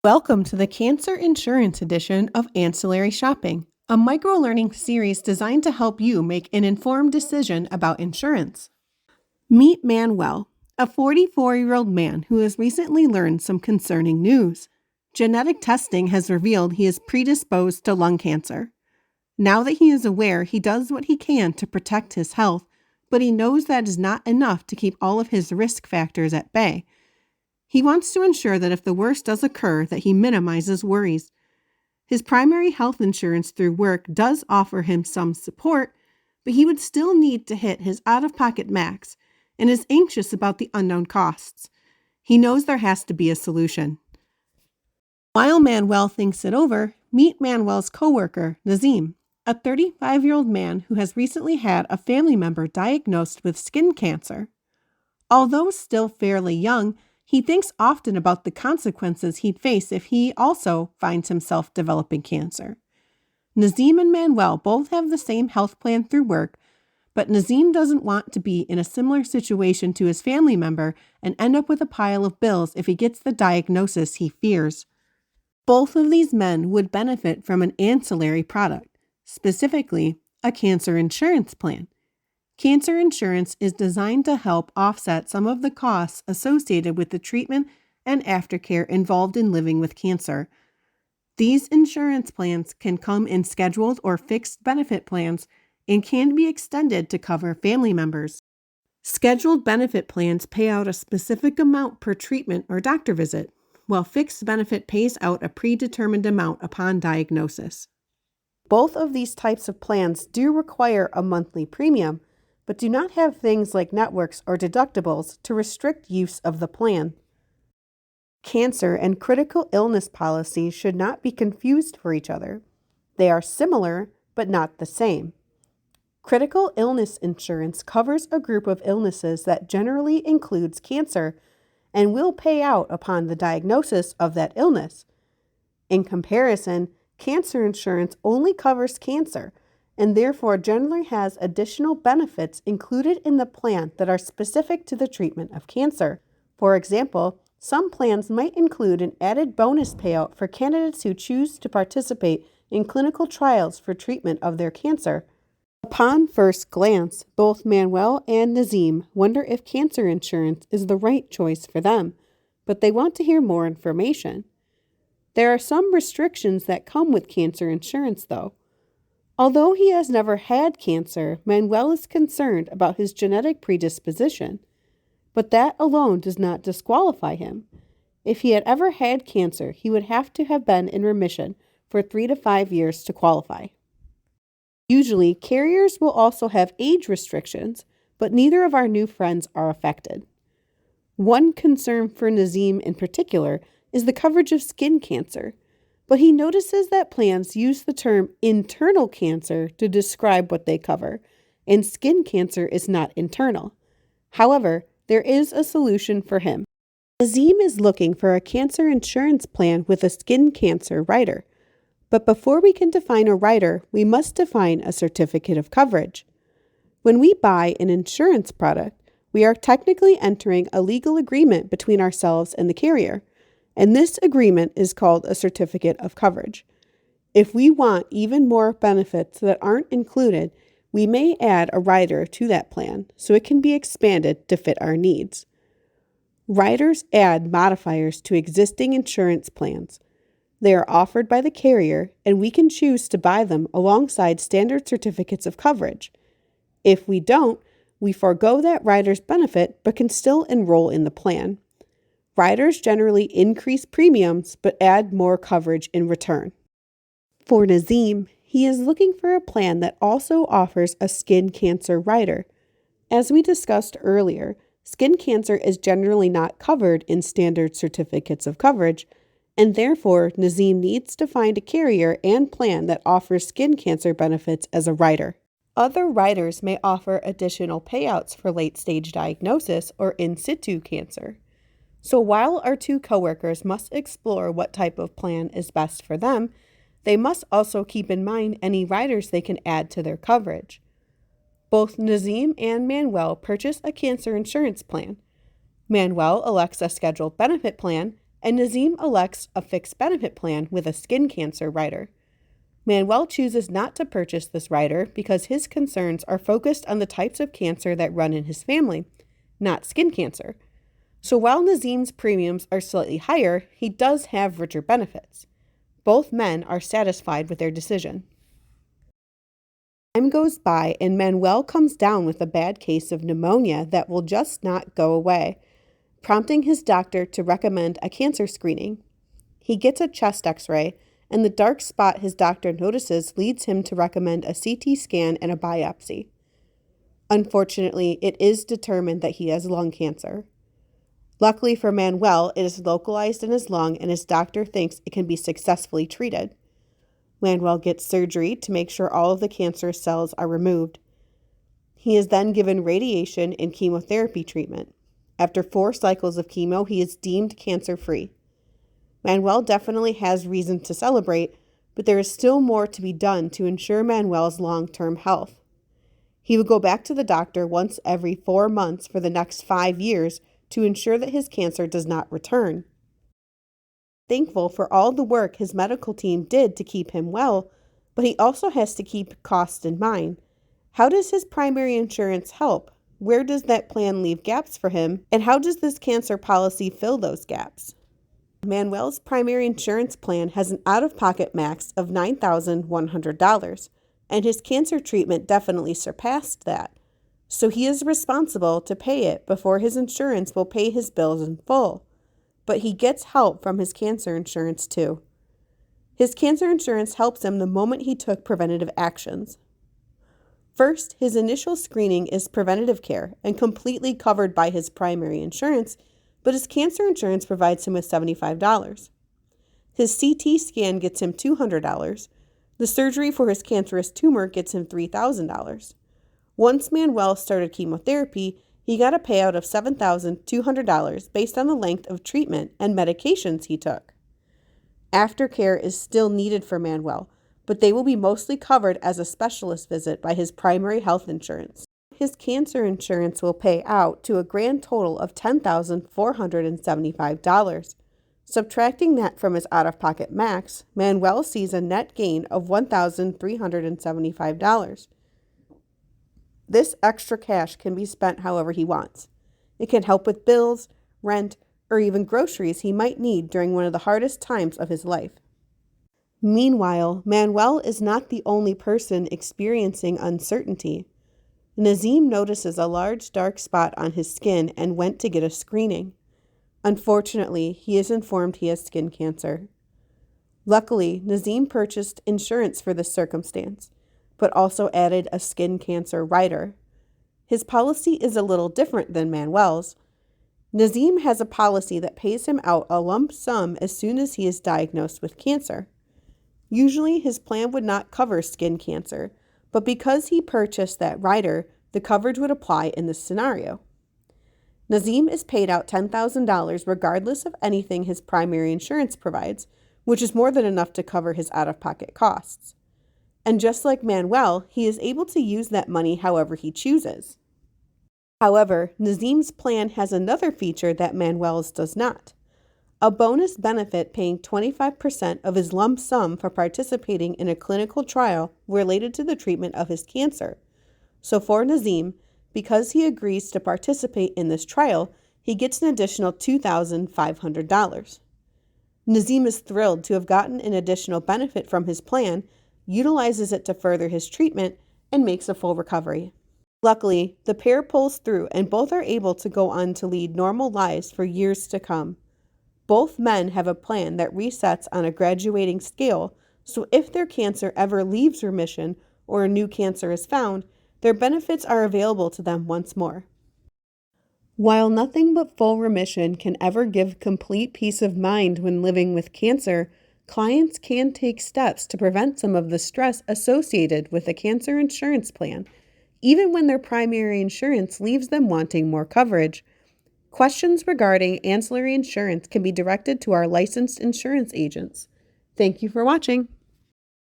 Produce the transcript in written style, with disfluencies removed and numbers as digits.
Welcome to the Cancer Insurance edition of Ancillary Shopping, a micro-learning series designed to help you make an informed decision about insurance. Meet Manuel, a 44-year-old man who has recently learned some concerning news. Genetic testing has revealed he is predisposed to lung cancer. Now that he is aware, he does what he can to protect his health, but he knows that is not enough to keep all of his risk factors at bay. He wants to ensure that if the worst does occur, that he minimizes worries. His primary health insurance through work does offer him some support, but he would still need to hit his out-of-pocket max and is anxious about the unknown costs. He knows there has to be a solution. While Manuel thinks it over, meet Manuel's coworker, Nazim, a 35-year-old man who has recently had a family member diagnosed with skin cancer. Although still fairly young, he thinks often about the consequences he'd face if he also finds himself developing cancer. Nazim and Manuel both have the same health plan through work, but Nazim doesn't want to be in a similar situation to his family member and end up with a pile of bills if he gets the diagnosis he fears. Both of these men would benefit from an ancillary product, specifically a cancer insurance plan. Cancer insurance is designed to help offset some of the costs associated with the treatment and aftercare involved in living with cancer. These insurance plans can come in scheduled or fixed benefit plans and can be extended to cover family members. Scheduled benefit plans pay out a specific amount per treatment or doctor visit, while fixed benefit pays out a predetermined amount upon diagnosis. Both of these types of plans do require a monthly premium, but do not have things like networks or deductibles to restrict use of the plan. Cancer and critical illness policies should not be confused for each other. They are similar, but not the same. Critical illness insurance covers a group of illnesses that generally includes cancer and will pay out upon the diagnosis of that illness. In comparison, cancer insurance only covers cancer, and therefore generally has additional benefits included in the plan that are specific to the treatment of cancer. For example, some plans might include an added bonus payout for candidates who choose to participate in clinical trials for treatment of their cancer. Upon first glance, both Manuel and Nazim wonder if cancer insurance is the right choice for them, but they want to hear more information. There are some restrictions that come with cancer insurance, though. Although he has never had cancer, Manuel is concerned about his genetic predisposition, but that alone does not disqualify him. If he had ever had cancer, he would have to have been in remission for 3 to 5 years to qualify. Usually, carriers will also have age restrictions, but neither of our new friends are affected. One concern for Nazim in particular is the coverage of skin cancer, but he notices that plans use the term internal cancer to describe what they cover, and skin cancer is not internal. However, there is a solution for him. Nazim is looking for a cancer insurance plan with a skin cancer rider. But before we can define a rider, we must define a certificate of coverage. When we buy an insurance product, we are technically entering a legal agreement between ourselves and the carrier, and this agreement is called a certificate of coverage. If we want even more benefits that aren't included, we may add a rider to that plan so it can be expanded to fit our needs. Riders add modifiers to existing insurance plans. They are offered by the carrier, and we can choose to buy them alongside standard certificates of coverage. If we don't, we forego that rider's benefit but can still enroll in the plan. Riders generally increase premiums but add more coverage in return. For Nazim, he is looking for a plan that also offers a skin cancer rider. As we discussed earlier, skin cancer is generally not covered in standard certificates of coverage, and therefore Nazim needs to find a carrier and plan that offers skin cancer benefits as a rider. Other riders may offer additional payouts for late-stage diagnosis or in situ cancer. So while our two coworkers must explore what type of plan is best for them, they must also keep in mind any riders they can add to their coverage. Both Nazim and Manuel purchase a cancer insurance plan. Manuel elects a scheduled benefit plan, and Nazim elects a fixed benefit plan with a skin cancer rider. Manuel chooses not to purchase this rider because his concerns are focused on the types of cancer that run in his family, not skin cancer. So while Nazim's premiums are slightly higher, he does have richer benefits. Both men are satisfied with their decision. Time goes by and Manuel comes down with a bad case of pneumonia that will just not go away, prompting his doctor to recommend a cancer screening. He gets a chest x-ray, and the dark spot his doctor notices leads him to recommend a CT scan and a biopsy. Unfortunately, it is determined that he has lung cancer. Luckily for Manuel, it is localized in his lung and his doctor thinks it can be successfully treated. Manuel gets surgery to make sure all of the cancer cells are removed. He is then given radiation and chemotherapy treatment. After 4 cycles of chemo, he is deemed cancer-free. Manuel definitely has reason to celebrate, but there is still more to be done to ensure Manuel's long-term health. He will go back to the doctor once every 4 months for the next 5 years to ensure that his cancer does not return. Thankful for all the work his medical team did to keep him well, but he also has to keep costs in mind. How does his primary insurance help? Where does that plan leave gaps for him? And how does this cancer policy fill those gaps? Manuel's primary insurance plan has an out-of-pocket max of $9,100, and his cancer treatment definitely surpassed that. So he is responsible to pay it before his insurance will pay his bills in full. But he gets help from his cancer insurance too. His cancer insurance helps him the moment he took preventative actions. First, his initial screening is preventative care and completely covered by his primary insurance, but his cancer insurance provides him with $75. His CT scan gets him $200. The surgery for his cancerous tumor gets him $3,000. Once Manuel started chemotherapy, he got a payout of $7,200 based on the length of treatment and medications he took. Aftercare is still needed for Manuel, but they will be mostly covered as a specialist visit by his primary health insurance. His cancer insurance will pay out to a grand total of $10,475. Subtracting that from his out-of-pocket max, Manuel sees a net gain of $1,375. This extra cash can be spent however he wants. It can help with bills, rent, or even groceries he might need during one of the hardest times of his life. Meanwhile, Manuel is not the only person experiencing uncertainty. Nazim notices a large dark spot on his skin and went to get a screening. Unfortunately, he is informed he has skin cancer. Luckily, Nazim purchased insurance for this circumstance, but also added a skin cancer rider. His policy is a little different than Manuel's. Nazim has a policy that pays him out a lump sum as soon as he is diagnosed with cancer. Usually, his plan would not cover skin cancer, but because he purchased that rider, the coverage would apply in this scenario. Nazim is paid out $10,000 regardless of anything his primary insurance provides, which is more than enough to cover his out-of-pocket costs. And just like Manuel, he is able to use that money however he chooses. However, Nazim's plan has another feature that Manuel's does not. A bonus benefit paying 25% of his lump sum for participating in a clinical trial related to the treatment of his cancer. So for Nazim, because he agrees to participate in this trial, he gets an additional $2,500. Nazim is thrilled to have gotten an additional benefit from his plan, utilizes it to further his treatment, and makes a full recovery. Luckily, the pair pulls through and both are able to go on to lead normal lives for years to come. Both men have a plan that resets on a graduating scale, so if their cancer ever leaves remission or a new cancer is found, their benefits are available to them once more. While nothing but full remission can ever give complete peace of mind when living with cancer, clients can take steps to prevent some of the stress associated with a cancer insurance plan, even when their primary insurance leaves them wanting more coverage. Questions regarding ancillary insurance can be directed to our licensed insurance agents. Thank you for watching.